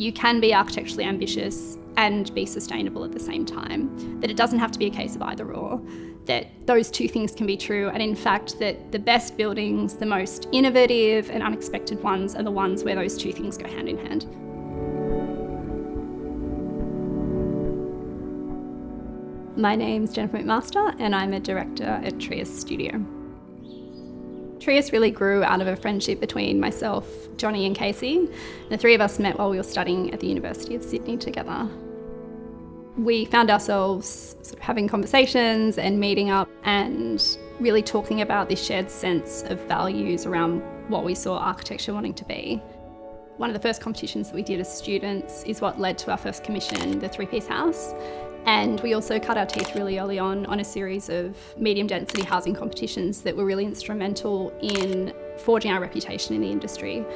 you can be architecturally ambitious and be sustainable at the same time, that it doesn't have to be a case of either or, that those two things can be true, and in fact that the best buildings, the most innovative and unexpected ones, are the ones where those two things go hand in hand. My name's Jennifer McMaster and I'm a director at Trius Studio. Trius really grew out of a friendship between myself, Johnny and Casey. The three of us met while we were studying at the University of Sydney together. We found ourselves sort of having conversations and meeting up and really talking about this shared sense of values around what we saw architecture wanting to be. One of the first competitions that we did as students is what led to our first commission, the three-piece house. And we also cut our teeth really early on a series of medium density housing competitions that were really instrumental in forging our reputation in the industry.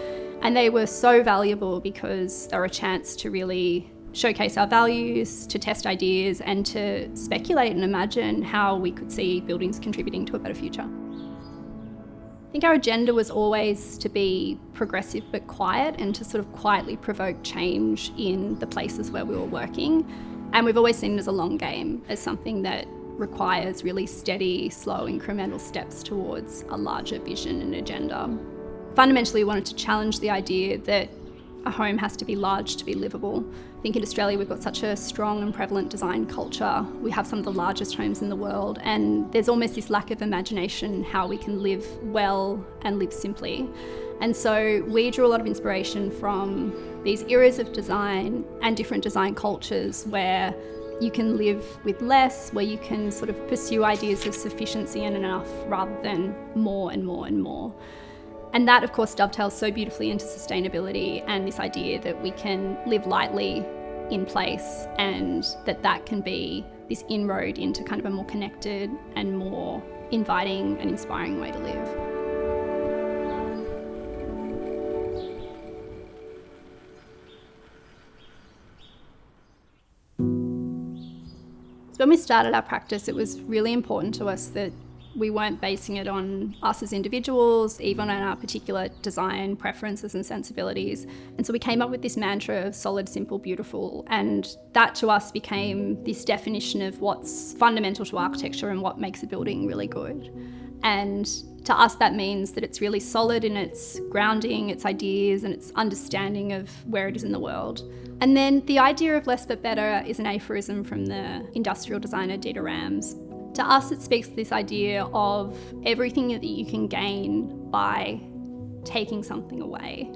And they were so valuable because they were a chance to really showcase our values, to test ideas, and to speculate and imagine how we could see buildings contributing to a better future. I think our agenda was always to be progressive but quiet, and to sort of quietly provoke change in the places where we were working. And we've always seen it as a long game, as something that requires really steady, slow, incremental steps towards a larger vision and agenda. Fundamentally, we wanted to challenge the idea that a home has to be large to be livable. I think in Australia we've got such a strong and prevalent design culture. We have some of the largest homes in the world, and there's almost this lack of imagination how we can live well and live simply. And so we drew a lot of inspiration from these eras of design and different design cultures where you can live with less, where you can sort of pursue ideas of sufficiency and enough rather than more and more and more. And that, of course, dovetails so beautifully into sustainability and this idea that we can live lightly in place, and that can be this inroad into kind of a more connected and more inviting and inspiring way to live. When we started our practice, it was really important to us that we weren't basing it on us as individuals, even on our particular design preferences and sensibilities. And so we came up with this mantra of solid, simple, beautiful. And that to us became this definition of what's fundamental to architecture and what makes a building really good. And to us, that means that it's really solid in its grounding, its ideas, and its understanding of where it is in the world. And then the idea of less but better is an aphorism from the industrial designer Dieter Rams. To us, it speaks to this idea of everything that you can gain by taking something away,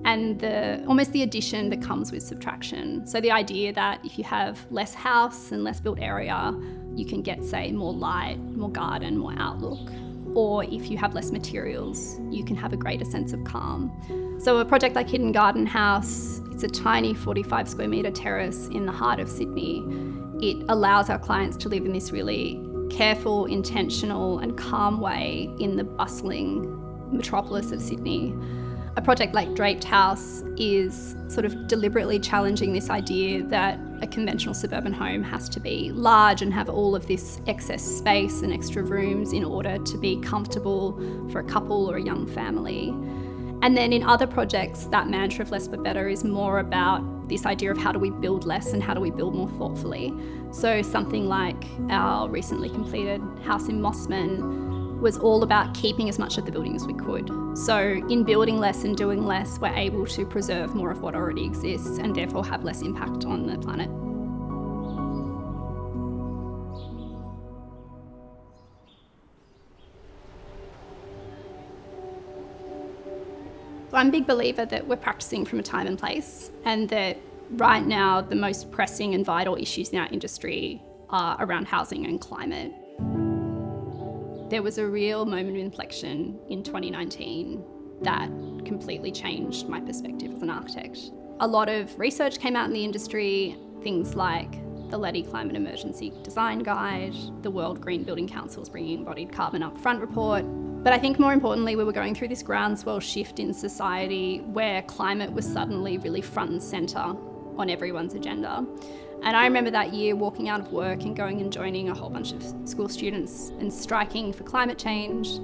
and almost the addition that comes with subtraction. So the idea that if you have less house and less built area, you can get, say, more light, more garden, more outlook. Or if you have less materials, you can have a greater sense of calm. So a project like Hidden Garden House, it's a tiny 45 square metre terrace in the heart of Sydney. It allows our clients to live in this really careful, intentional and calm way in the bustling metropolis of Sydney. A project like Draped House is sort of deliberately challenging this idea that a conventional suburban home has to be large and have all of this excess space and extra rooms in order to be comfortable for a couple or a young family. And then in other projects, that mantra of less but better is more about this idea of how do we build less and how do we build more thoughtfully. So something like our recently completed house in Mossman was all about keeping as much of the building as we could. So in building less and doing less, we're able to preserve more of what already exists and therefore have less impact on the planet. So I'm a big believer that we're practicing from a time and place, and that right now the most pressing and vital issues in our industry are around housing and climate. There was a real moment of inflection in 2019 that completely changed my perspective as an architect. A lot of research came out in the industry, things like the LEDI Climate Emergency Design Guide, the World Green Building Council's Bringing Embodied Carbon Upfront report. But I think more importantly, we were going through this groundswell shift in society where climate was suddenly really front and centre on everyone's agenda. And I remember that year walking out of work and going and joining a whole bunch of school students and striking for climate change.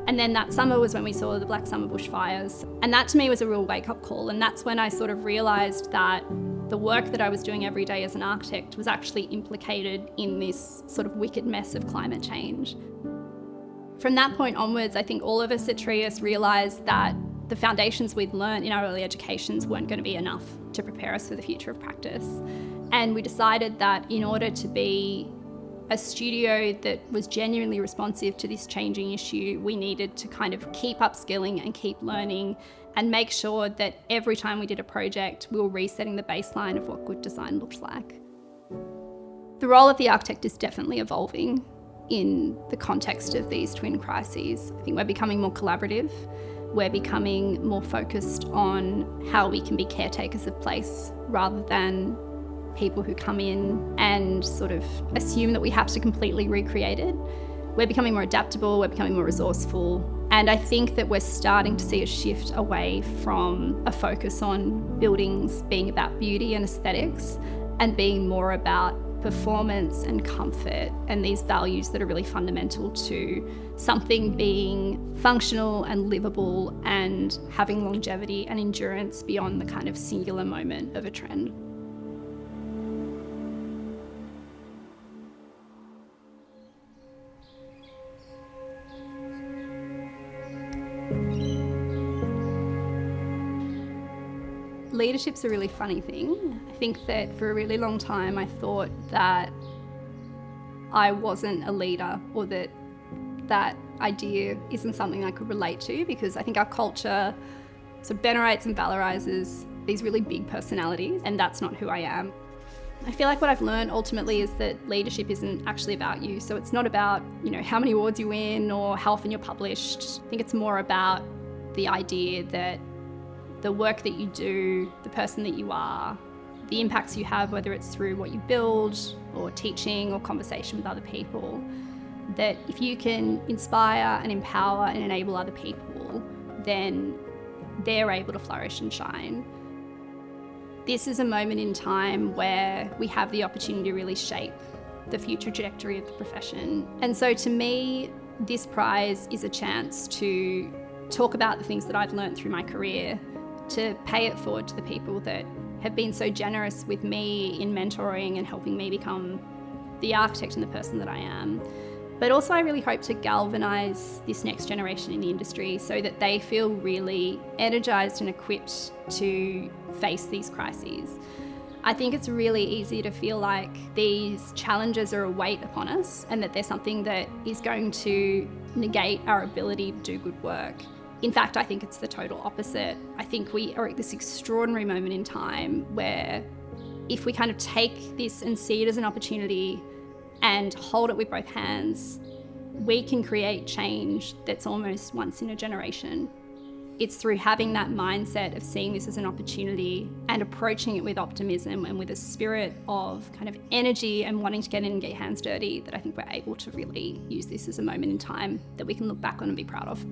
And then that summer was when we saw the Black Summer bushfires. And that to me was a real wake-up call. And that's when I sort of realised that the work that I was doing every day as an architect was actually implicated in this sort of wicked mess of climate change. From that point onwards, I think all of us at Trius realised that the foundations we'd learned in our early educations weren't going to be enough to prepare us for the future of practice. And we decided that in order to be a studio that was genuinely responsive to this changing issue, we needed to kind of keep upskilling and keep learning and make sure that every time we did a project, we were resetting the baseline of what good design looked like. The role of the architect is definitely evolving in the context of these twin crises. I think we're becoming more collaborative. We're becoming more focused on how we can be caretakers of place rather than people who come in and sort of assume that we have to completely recreate it. We're becoming more adaptable, we're becoming more resourceful, and I think that we're starting to see a shift away from a focus on buildings being about beauty and aesthetics and being more about performance and comfort and these values that are really fundamental to something being functional and livable and having longevity and endurance beyond the kind of singular moment of a trend. Leadership's a really funny thing. I think that for a really long time I thought that I wasn't a leader, or that that idea isn't something I could relate to, because I think our culture sort of venerates and valorizes these really big personalities, and that's not who I am. I feel like what I've learned ultimately is that leadership isn't actually about you. So it's not about, how many awards you win or how often you're published. I think it's more about the idea that the work that you do, the person that you are, the impacts you have, whether it's through what you build or teaching or conversation with other people, that if you can inspire and empower and enable other people, then they're able to flourish and shine. This is a moment in time where we have the opportunity to really shape the future trajectory of the profession. And so to me, this prize is a chance to talk about the things that I've learned through my career, to pay it forward to the people that have been so generous with me in mentoring and helping me become the architect and the person that I am. But also I really hope to galvanise this next generation in the industry so that they feel really energised and equipped to face these crises. I think it's really easy to feel like these challenges are a weight upon us and that they're something that is going to negate our ability to do good work. In fact, I think it's the total opposite. I think we are at this extraordinary moment in time where if we kind of take this and see it as an opportunity and hold it with both hands, we can create change that's almost once in a generation. It's through having that mindset of seeing this as an opportunity and approaching it with optimism and with a spirit of kind of energy and wanting to get in and get your hands dirty that I think we're able to really use this as a moment in time that we can look back on and be proud of.